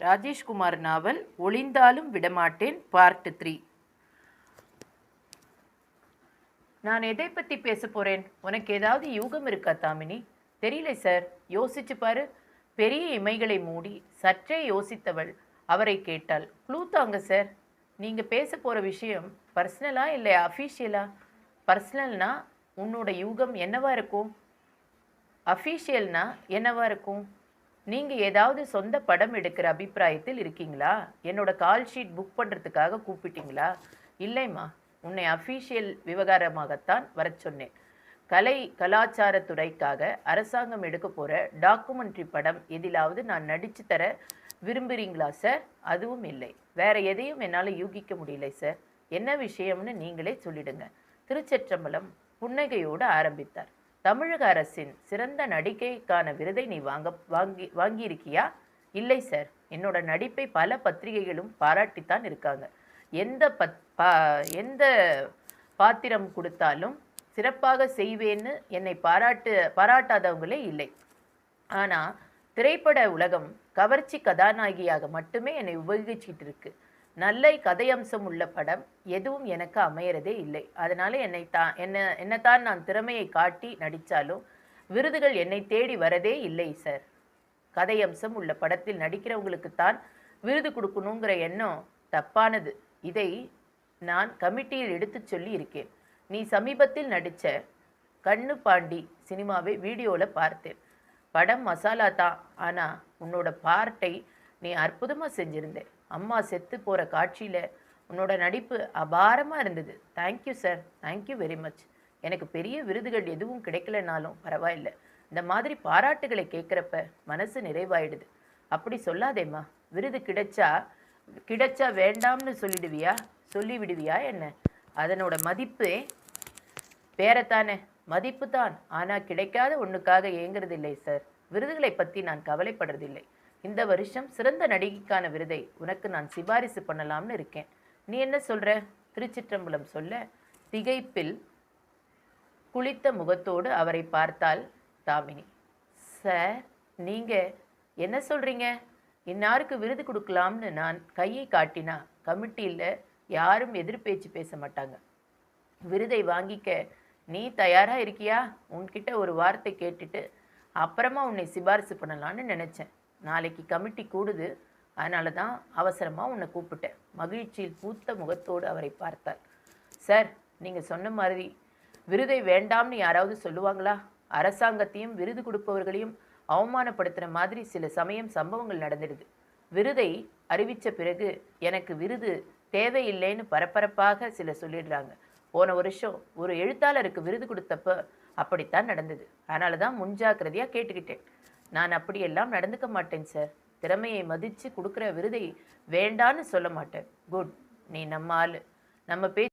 ராஜேஷ்குமார் நாவல் ஒளிந்தாலும் விடமாட்டேன் பார்ட் 3. நான் எதை பற்றி பேச போகிறேன்? உனக்கு ஏதாவது யூகம் இருக்கா தாமினி? தெரியல சார், யோசிச்சு பாரு. பெரிய இமைகளை மூடி சற்றே யோசித்தவள் அவரை கேட்டாள். க்ளூ தாங்க சார். நீங்கள் பேச போகிற விஷயம் பர்சனலா இல்லை அஃபீஷியலா? பர்சனல்னா உன்னோட யூகம் என்னவா இருக்கும்? அஃபீஷியல்னா என்னவா இருக்கும்? நீங்கள் ஏதாவது சொந்த படம் எடுக்கிற அபிப்பிராயத்தில் இருக்கீங்களா? என்னோட கால் ஷீட் புக் பண்ணுறதுக்காக கூப்பிட்டீங்களா? இல்லைம்மா, உன்னை அஃபீஷியல் விவகாரமாகத்தான் வரச் சொன்னேன். கலாச்சாரத்துறைக்காக அரசாங்கம் எடுக்க போகிற டாக்குமெண்ட்ரி படம் எதிலாவது நான் நடித்து தர விரும்புகிறீங்களா சார்? அதுவும் இல்லை. வேற எதையும் என்னால் யூகிக்க முடியல சார். என்ன விஷயம்னு நீங்களே சொல்லிடுங்க. திருச்சிற்றம்பலம் புன்னகையோடு ஆரம்பித்தார். தமிழக அரசின் சிறந்த நடிகைக்கான விருதை நீ வாங்கியிருக்கியா? இல்லை சார். என்னோட நடிப்பை பல பத்திரிகைகளும் பாராட்டித்தான் இருக்காங்க. எந்த பாத்திரம் கொடுத்தாலும் சிறப்பாக செய்வேன்னு என்னை பாராட்டாதவங்களே இல்லை. ஆனால் திரைப்பட உலகம் கவர்ச்சி கதாநாயகியாக மட்டுமே என்னை உபயோகிச்சிட்டு இருக்கு. நல்ல கதையம்சம் உள்ள படம் எதுவும் எனக்கு அமையறதே இல்லை. அதனால என்னைத்தான் நான் திறமையை காட்டி நடித்தாலும் விருதுகள் என்னை தேடி வரதே இல்லை சார். கதையம்சம் உள்ள படத்தில் நடிக்கிறவங்களுக்குத்தான் விருது கொடுக்கணுங்கிற எண்ணம் தப்பானது. இதை நான் கமிட்டியில் எடுத்து சொல்லி இருக்கேன். நீ சமீபத்தில் நடித்த கண்ணு பாண்டி சினிமாவை வீடியோவில் பார்த்தேன். படம் மசாலா தான். ஆனால் உன்னோட பார்ட்டை நீ அற்புதமாக செஞ்சிருந்தேன். அம்மா செத்து போகிற காட்சியில் உன்னோட நடிப்பு அபாரமாக இருந்தது. Thank you sir, thank you very much. எனக்கு பெரிய விருதுகள் எதுவும் கிடைக்கலனாலும் பரவாயில்லை. இந்த மாதிரி பாராட்டுகளை கேட்குறப்ப மனசு நிறைவாயிடுது. அப்படி சொல்லாதேம்மா. விருது கிடைச்சா வேண்டாம்னு சொல்லிவிடுவியா என்ன? அதனோட மதிப்பு வேறத்தானே. மதிப்பு தான். ஆனால் கிடைக்காத ஒன்றுக்காக ஏங்குறதில்லை சார். விருதுகளை பற்றி நான் கவலைப்படுறதில்லை. இந்த வருஷம் சிறந்த நடிகைக்கான விருதை உனக்கு நான் சிபாரிசு பண்ணலாம்னு இருக்கேன். நீ என்ன சொல்ற? திருச்சிற்றம்பலம் சொல்ல திகைப்பில் குளித்த முகத்தோடு அவரை பார்த்தாள் தாமினி. சார், நீங்கள் என்ன சொல்கிறீங்க? இன்னாருக்கு விருது கொடுக்கலாம்னு நான் கையை காட்டினா கமிட்டியில் யாரும் எதிர்பேச்சு பேச மாட்டாங்க. விருதை வாங்கிக்க நீ தயாராக இருக்கியா? உன்கிட்ட ஒரு வார்த்தை கேட்டுட்டு அப்புறமா உன்னை சிபாரிசு பண்ணலான்னு நினச்சேன். நாளைக்கு கமிட்டி கூடுது. அதனால தான் அவசரமாக உன்னை கூப்பிட்டேன். மகிழ்ச்சியில் பூத்த முகத்தோடு அவரை பார்த்தார். சார், நீங்கள் சொன்ன மாதிரி விருதை வேண்டாம்னு யாராவது சொல்லுவாங்களா? அரசாங்கத்தையும் விருது கொடுப்பவர்களையும் அவமானப்படுத்துகிற மாதிரி சில சமயம் சம்பவங்கள் நடந்துடுது. விருதை அறிவித்த பிறகு எனக்கு விருது தேவையில்லைன்னு பரபரப்பாக சிலர் சொல்லிடுறாங்க. போன வருஷம் ஒரு எழுத்தாளருக்கு விருது கொடுத்தப்ப அப்படித்தான் நடந்தது. அதனால தான் முன்ஜாக்கிரதையாக கேட்டுக்கிட்டேன். நான் அப்படியெல்லாம் நடந்துக்க மாட்டேன் சார். திறமையை மதித்து கொடுக்குற விருதை வேண்டான்னு சொல்ல மாட்டேன். குட், நீ நம்ம ஆள். நம்ம